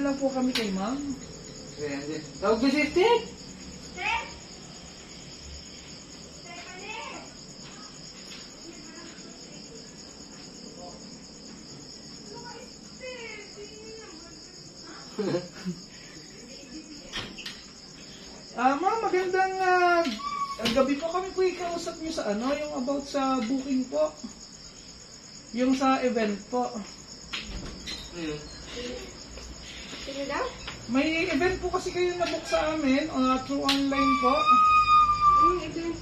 lang po kami kay ma'am. Tawag ko si Steve. Ma'am, magandang gabi po. Kami po ikausap niyo sa ano, yung about sa booking po. Yung sa event po. Sige daw? May event po kasi kayo na book sa amin through online po. Anong event?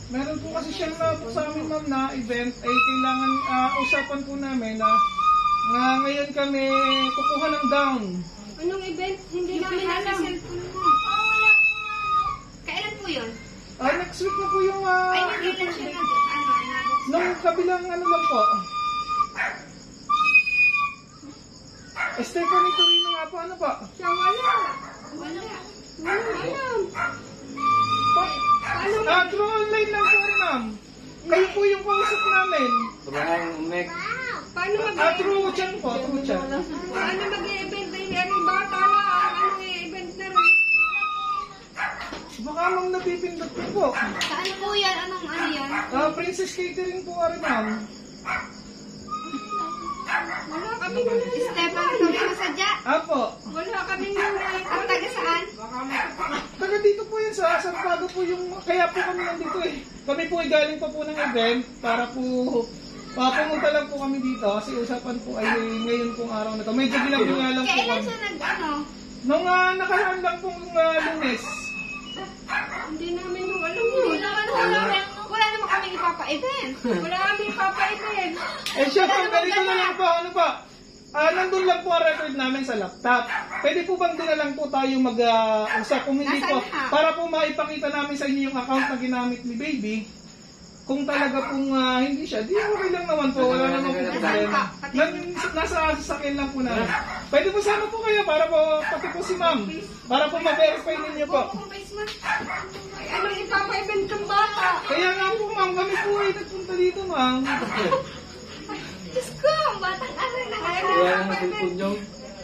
Meron po kasi siyang na-book sa amin ma'am na event ay kailangan usapan po namin na ngayon kami kukuha ng down. Anong event? Hindi namin alam. Kailan po yun? Next week na po yung Ay, nag-ilan siya na-book. nung kabilang ano lang po. Stephanie Torino nga po, ano po? Siya wala. Wala alam. Through online lang po ma'am. Kayo po yung kausap namin. Paano Through chat po, through chat. Paano mag-i-event na yun? Anong bata lang? Anong i-event na rin? Baka ma'am napipindot ko po. Saan po yan? Anong ano yan? Princess Catering po rin ma'am. Wala kami nung Stefan, kami masadya. Apo. Wala kami nung ang taga saan? Taga dito po yan sa San Pago po yung, kaya po kami nandito eh. Kami po ay galing pa po ng event para po, pumunta lang po kami dito kasi usapan po ay ngayon pong araw na to. Medyo ginagawa lang po Kailan kami. siya nag-ano? Nung nakaraan lang pong Lunes. Hindi namin nung alam yun. Wala naman kami ipapa-event. Wala kami ipapa-event. Siya po, ganito na lang po, ano pa? Nandun lang po ang record namin sa laptop. Pwede po bang doon na lang po tayo mag-usap? Kung hindi po, para po maipakita namin sa inyo yung account na ginamit ni Baby. Kung talaga pong hindi siya, di okay lang naman po. Wala naman po problema. Nasa sasakyan lang po namin. Pwede po sana po kayo para po, pati po si ma'am. Para po ma-verify ninyo po. Anong ipapa-event kang bata? Kaya nga po ma'am, kami po ay nagpunta dito ma'am. Diyos ko, ang batang aray na kaya na ipapa-event.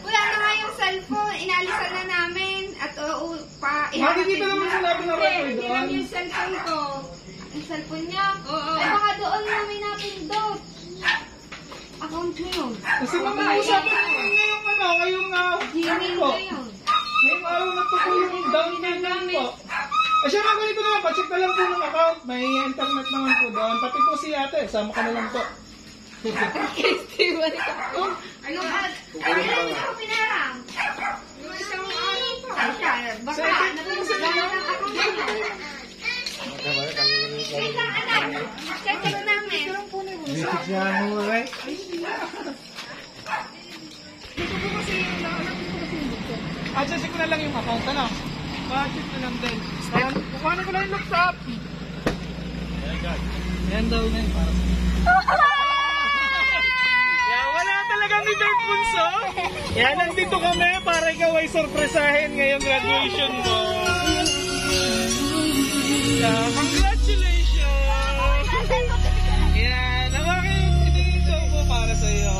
Wala na nga yung cellphone, inalisan na namin. At Makikita naman po natin ang record hindi doon. lang yung cellphone ko. Ang cellphone niya? Oo. Ay baka doon namin napindot. Account niyo yun. Kasi mag-uusapan namin ngayong ngayong Gmail po. na yun. Ngayong araw na to po yung down payment po. Siya nga ganito naman, pacheck na lang po ng account. May internet naman po doon. Pati po si ate, sama ka na lang po. Ano ba? Kailan niyo ako pinarang? Yung isang araw pa. Baka natulungan ng account niya. Wait lang anak. Check namin. Message niya mo eh. Adjustin ko na lang yung account, ano? Budget ko lang din. Kukuhanin ko lang yung laptop. Yan daw na yun. Yan, wala talagang ni Dirt Bunso. Yan, nandito kami para ikaw ay sorpresahin ngayong graduation mo. Congratulations! Yan, ang aking ito po para sa iyo.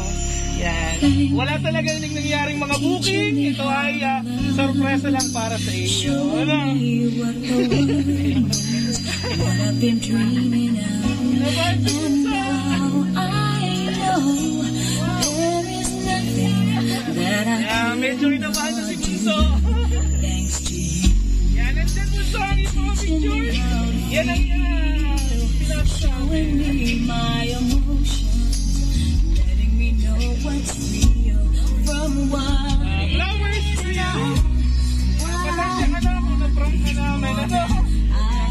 Yan. Wala talagang nangyaring mga booking. Ito ay sorpresa lang para sa iyo. Ano? I've been dreaming of, and now I know there is nothing that I Yan, medyo rinabahan na si Bunso. thanks to you. Yan, and then Bunso ang iyong mga pictures. Yan ang Showing me my emotions, letting me know what's real from what flowers for you. Pasensya ka na kung na-prank na namin. Ano?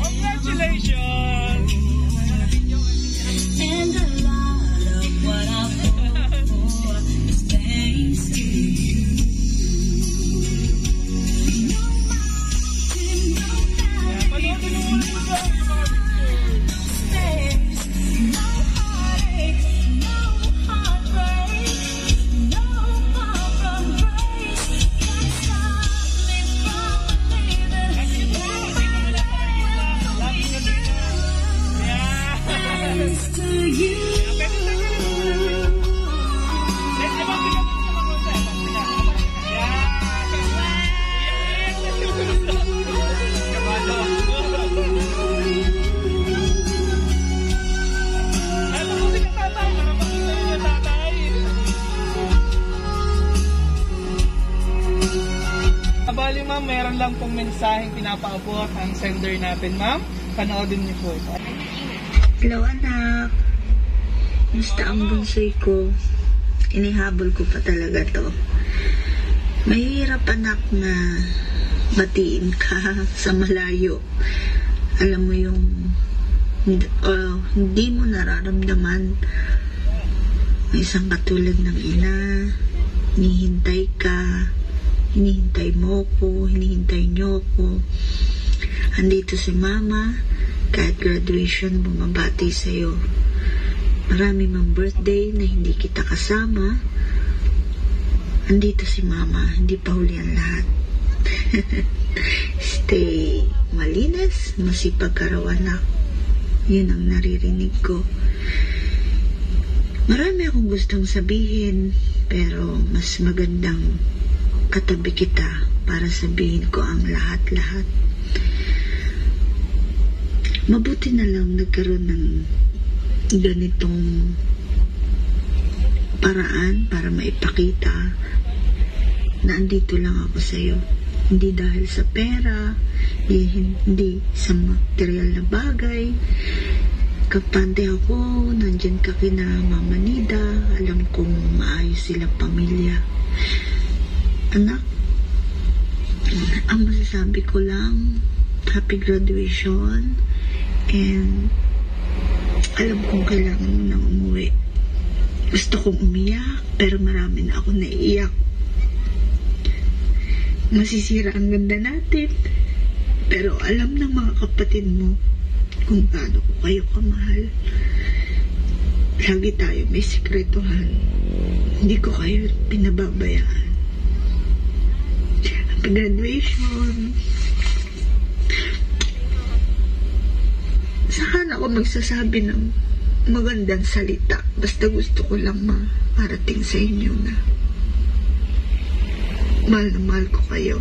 Congratulations! and a lot of what I hope for is thanks to you. No mountain, no Panoodin mo muna po sa akin yung mga space, no heartache, no heartbreak, no far from Bali ma'am, meron lang pong mensaheng pinapaabot ang sender natin ma'am. Panoodin niyo po ito. Hello anak. Basta ang bunsoy ko. Inihabol ko pa talaga to. Mahirap anak na batiin ka sa malayo. Alam mo yung hindi mo nararamdaman may isang katulad ng ina. Hinihintay ka. Hinihintay mo ko, hinihintay nyo ko. Andito si mama, kahit graduation, bumabati sa'yo. Marami mang birthday na hindi kita kasama. Andito si mama, hindi pa huli ang lahat. Stay malinis, masipag ka raw anak. Yun ang naririnig ko. Marami akong gustong sabihin, pero mas magandang katabi kita para sabihin ko ang lahat-lahat. Mabuti na lang nagkaroon ng ganitong paraan para maipakita na andito lang ako sa'yo. Hindi dahil sa pera, hindi sa material na bagay. Kapante ako, nandyan ka kina Mama Nida, alam kong maayos silang pamilya. Anak, ang masasabi ko lang, happy graduation, and alam kong kailangan mo nang umuwi. Gusto kong umiyak, pero marami na ako naiiyak. Masisira ang ganda natin, pero alam ng mga kapatid mo kung gaano ko kayo kamahal. Lagi tayo may sikretuhan. Hindi ko kayo pinababayaan. Graduation. Saan ako magsasabi ng magandang salita? Basta gusto ko lang marating sa inyo na mahal ko kayo.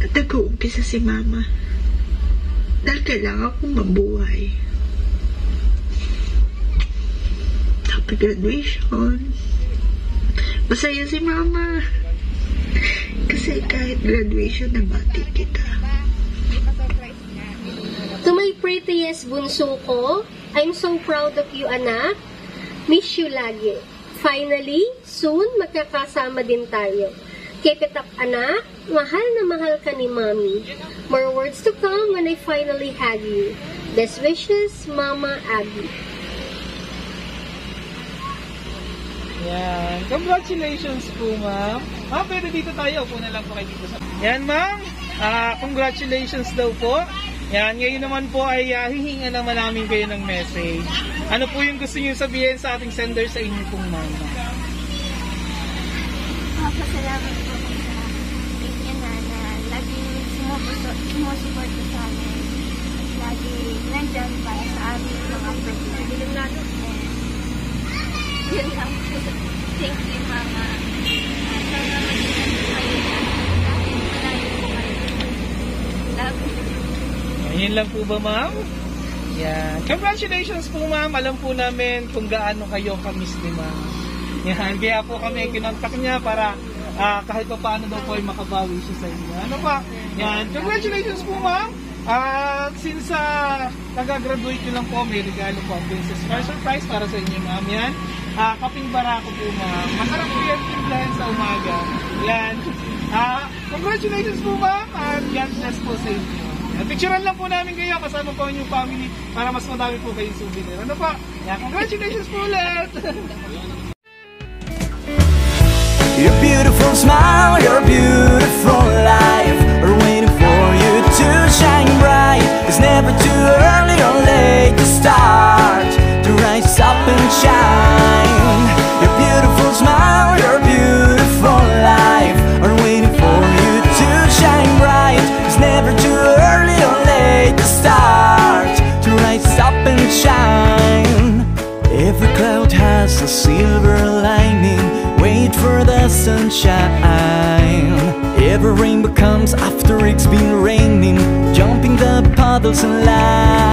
At nag-uumpisa si mama dahil kailangan kong mabuhay. Happy graduation. Masaya si mama. Kasi kahit graduation, nabati kita. To my prettiest bunso ko, I'm so proud of you, anak. Miss you lagi. Finally, soon, magkakasama din tayo. Keep it up, anak. Mahal na mahal ka ni Mommy. More words to come when I finally hug you. Best wishes, Mama Abby. Yan. Congratulations po, ma'am. Ma'am, pwede dito tayo. Upo na lang po kayo dito. Yan, ma'am. Congratulations daw po. Yan, ngayon naman po ay hihinga naman namin kayo ng message. Ano po yung gusto niyo sabihin sa ating sender sa inyo pong mama? Pasalamat po sa inyo na laging sumusuporta sa amin. Lagi nandyan para sa amin mga pagkakas. Yun lang po. Thank you, Mama. Sana magiging kayo na malayo po kayo. Love you. Ayun lang po ba, ma'am? Yan. Congratulations po, ma'am. Alam po namin kung gaano kayo kamiss ni ma'am. Yan. Kaya po kami kinontak niya para kahit pa paano daw po ay makabawi siya sa inyo. Ano pa? Yan. Congratulations po, ma'am. Since nag-graduate nyo lang po, may regalo po. Princess special prize para sa inyo, ma'am. Yan. Kaping barako po, ma'am. Masarap po yan timplahan sa umaga. Yan. Congratulations po, ma'am. And God bless po sa inyo. Picturean lang po namin kayo kasama po ang inyong family para mas madami po kayong souvenir. Ano pa? Yan. Congratulations po ulit! Your beautiful smile, your beautiful life are waiting for you to shine bright. It's never too early or late to start, to rise up and shine. Your beautiful smile, your beautiful life are waiting for you to shine bright. It's never too early or late to start, to rise up and shine. Every cloud has a silver lining. Wait for the sunshine. Every rainbow comes after it's been raining, jumping the puddles and light.